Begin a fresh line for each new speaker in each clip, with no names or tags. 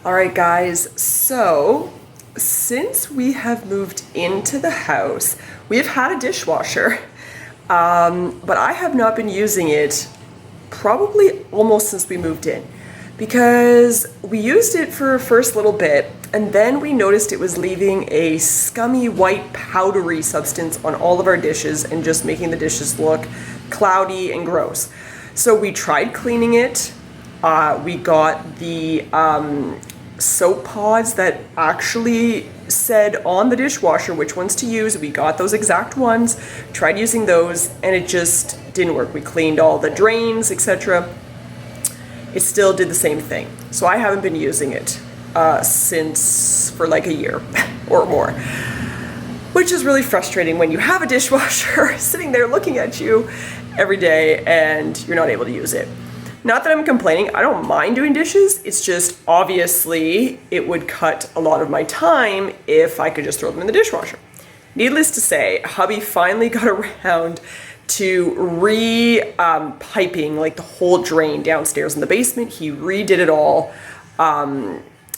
All right, guys, so since we have moved into the house, we have had a dishwasher, but I have not been using it probably almost since we moved in, because we used it for a first little bit and then we noticed it was leaving a scummy white powdery substance on all of our dishes and just making the dishes look cloudy and gross. So we tried cleaning it. We got the soap pods that actually said on the dishwasher which ones to use. We got those exact ones, tried using those, and it just didn't work. We cleaned all the drains, etc. It still did the same thing. So I haven't been using it since for like a year or more, which is really frustrating when you have a dishwasher sitting there looking at you every day and you're not able to use it. Not that I'm complaining, I don't mind doing dishes, it's just obviously it would cut a lot of my time if I could just throw them in the dishwasher. Needless to say, hubby finally got around to piping like the whole drain downstairs in the basement. He redid it all.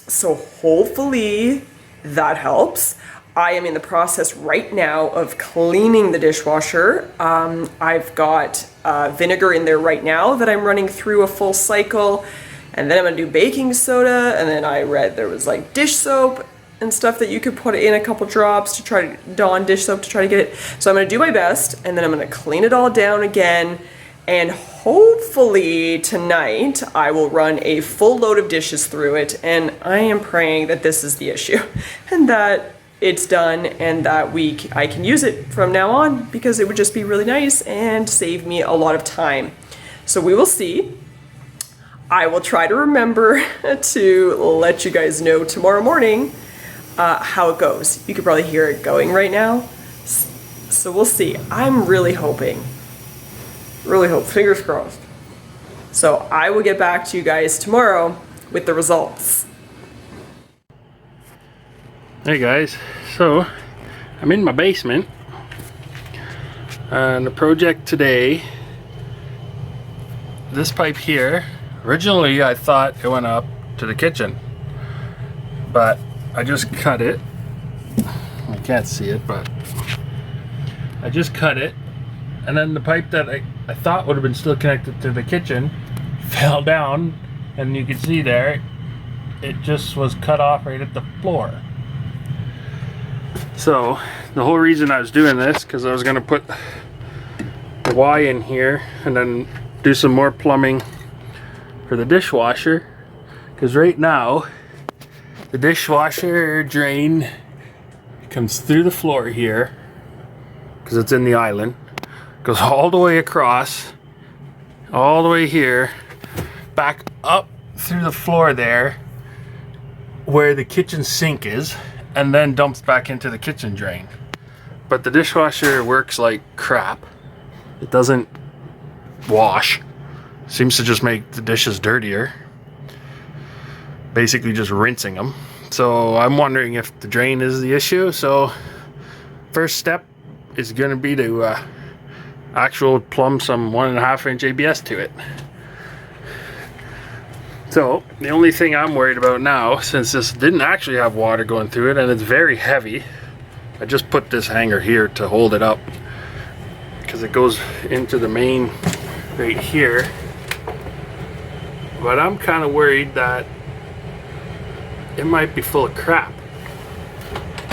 So hopefully that helps. I am in the process right now of cleaning the dishwasher. I've got vinegar in there right now that I'm running through a full cycle, and then I'm gonna do baking soda, and then I read there was like dish soap and stuff that you could put in a couple drops to try to Dawn dish soap to try to get it. So I'm gonna do my best, and then I'm gonna clean it all down again, and hopefully tonight I will run a full load of dishes through it, and I am praying that this is the issue and that it's done and that I can use it from now on, because it would just be really nice and save me a lot of time. So we will see. I will try to remember to let you guys know tomorrow morning how it goes. You could probably hear it going right now. So we'll see. I'm really hoping. Really hope, fingers crossed. So I will get back to you guys tomorrow with the results.
Hey guys, so I'm in my basement, and the project today, this pipe here, originally I thought it went up to the kitchen, but I just cut it. I can't see it, but I just cut it, and then the pipe that I thought would have been still connected to the kitchen fell down, and you can see there it just was cut off right at the floor. So the whole reason I was doing this, because I was going to put the Y in here and then do some more plumbing for the dishwasher, because right now the dishwasher drain comes through the floor here, because it's in the island, goes all the way across, all the way here, back up through the floor there where the kitchen sink is, and then dumps back into the kitchen drain. But the dishwasher works like crap. It doesn't wash. Seems to just make the dishes dirtier. Basically just rinsing them. So I'm wondering if the drain is the issue. So first step is gonna be to actual plumb some 1.5 inch ABS to it. So the only thing I'm worried about now, since this didn't actually have water going through it and it's very heavy, I just put this hanger here to hold it up, because it goes into the main right here. But I'm kind of worried that it might be full of crap,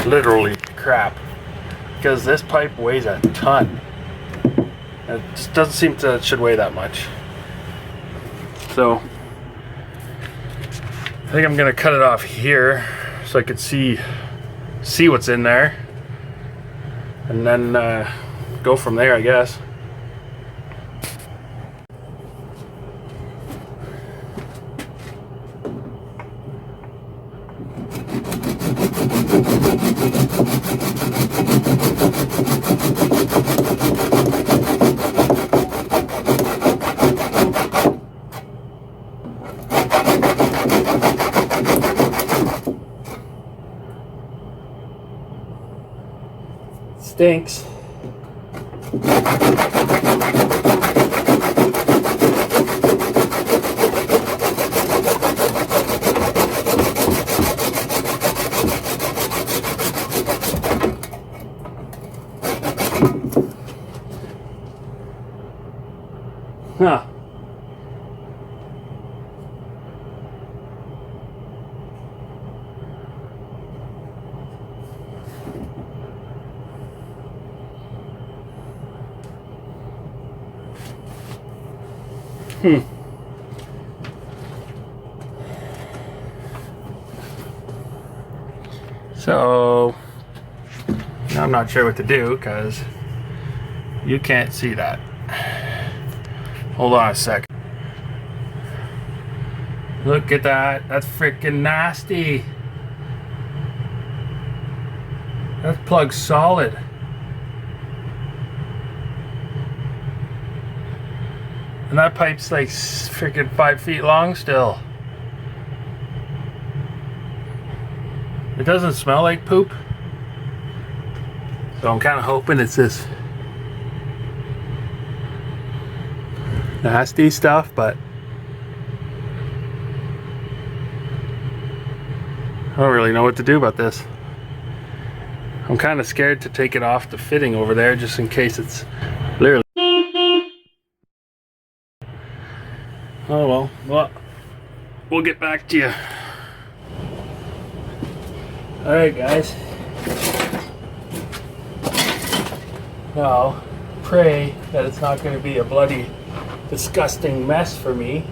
literally crap, because this pipe weighs a ton. It just doesn't seem to should weigh that much. So I think I'm gonna cut it off here so I could see what's in there, and then go from there, I guess. Stinks. Huh. So I'm not sure what to do because you can't see that. Hold on a sec. Look at that. That's freaking nasty. That plug's solid. And that pipe's like freaking 5 feet long still. It doesn't smell like poop. So I'm kind of hoping it's this nasty stuff, but I don't really know what to do about this. I'm kind of scared to take it off the fitting over there just in case it's literally. Oh well, we'll get back to you. Alright guys. Now, pray that it's not going to be a bloody, disgusting mess for me.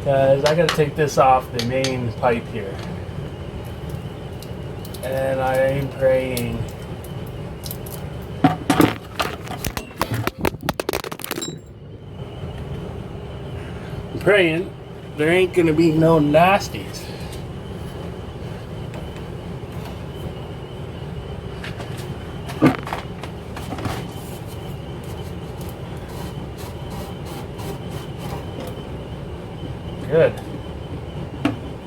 Because I got to take this off the main pipe here. And I'm praying. I'm praying there ain't going to be no nasties. Good.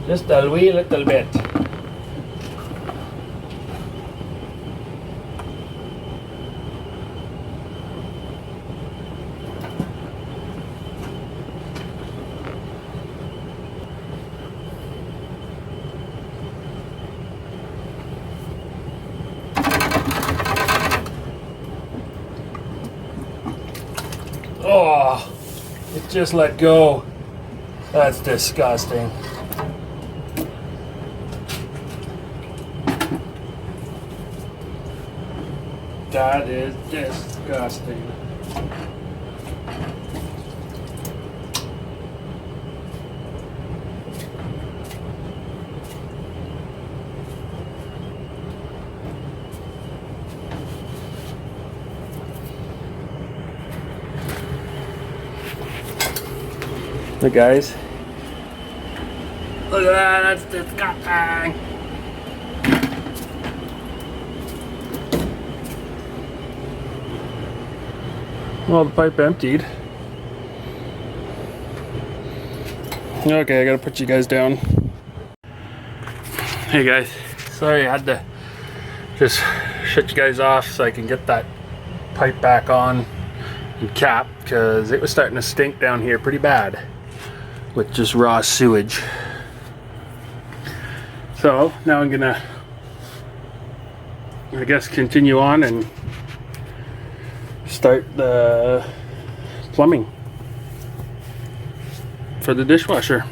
Just a wee little bit. Oh, it just let go. That's disgusting. That is disgusting. Look guys. Look at that, that's disgusting. Well, the pipe emptied. Okay, I gotta put you guys down. Hey guys, sorry I had to just shut you guys off so I can get that pipe back on and capped because it was starting to stink down here pretty bad with just raw sewage. So now I'm gonna, I guess, continue on and start the plumbing for the dishwasher.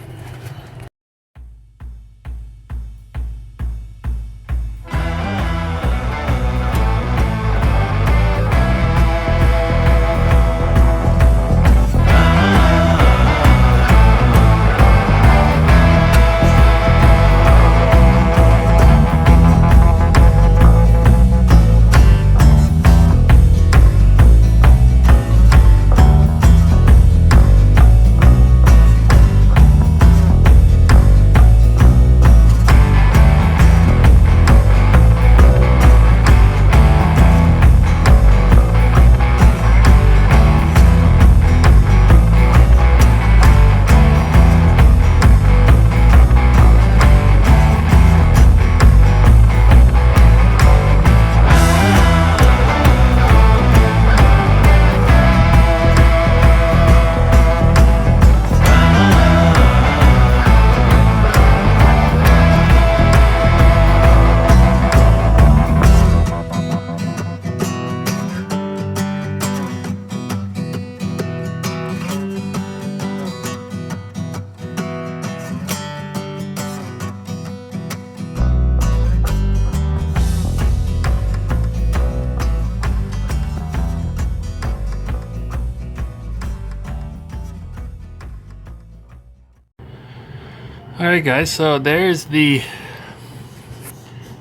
Alright guys, so there's the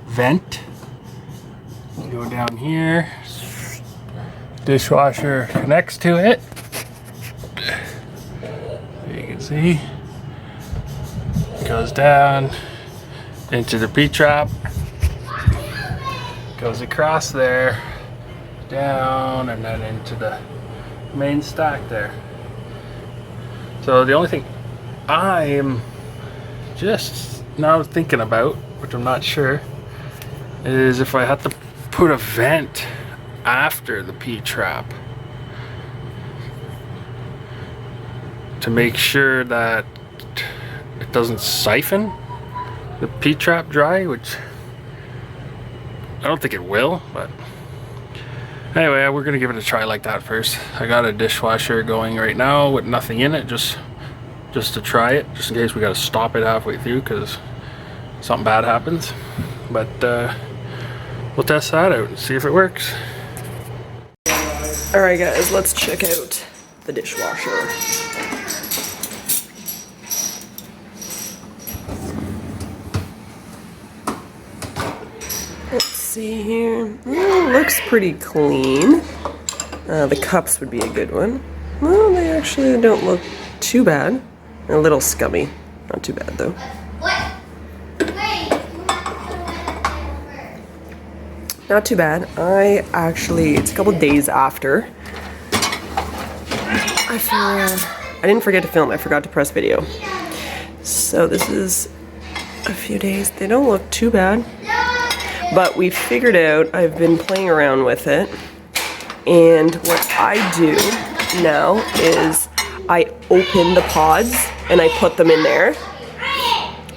vent. Go down here. Dishwasher connects to it. You can see. Goes down into the P-trap. Goes across there. Down and then into the main stack there. So the only thing I am just now thinking about, which I'm not sure, is if I had to put a vent after the P-trap to make sure that it doesn't siphon the P-trap dry, which I don't think it will, but anyway, we're gonna give it a try like that first. I got a dishwasher going right now with nothing in it, just to try it, just in case we gotta stop it halfway through because something bad happens. But we'll test that out and see if it works.
Alright guys, let's check out the dishwasher. Let's see here. Looks pretty clean. The cups would be a good one. Well, they actually don't look too bad. A little scummy. Not too bad though. Not too bad. It's a couple days after. I didn't forget to film. I forgot to press video. So this is a few days. They don't look too bad. But we figured out, I've been playing around with it. And what I do now is I open the pods and I put them in there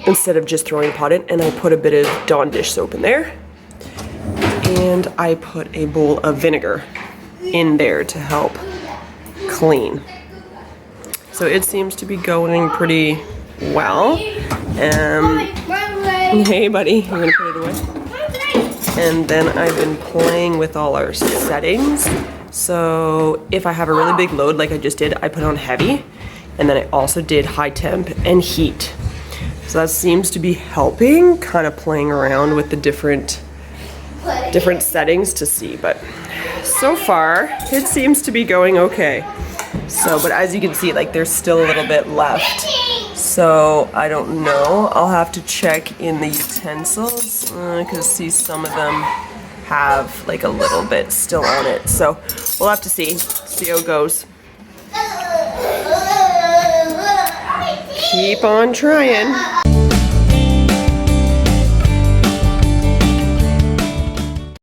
instead of just throwing a pot in, and I put a bit of Dawn dish soap in there. And I put a bowl of vinegar in there to help clean. So it seems to be going pretty well. Hey buddy, you're gonna put it away? And then I've been playing with all our settings. So if I have a really big load like I just did, I put on heavy. And then I also did high temp and heat. So that seems to be helping, kind of playing around with the different settings to see. But so far, it seems to be going okay. So, but as you can see, like there's still a little bit left. So I don't know. I'll have to check in the utensils because see some of them have like a little bit still on it. So we'll have to see how it goes. Keep on trying.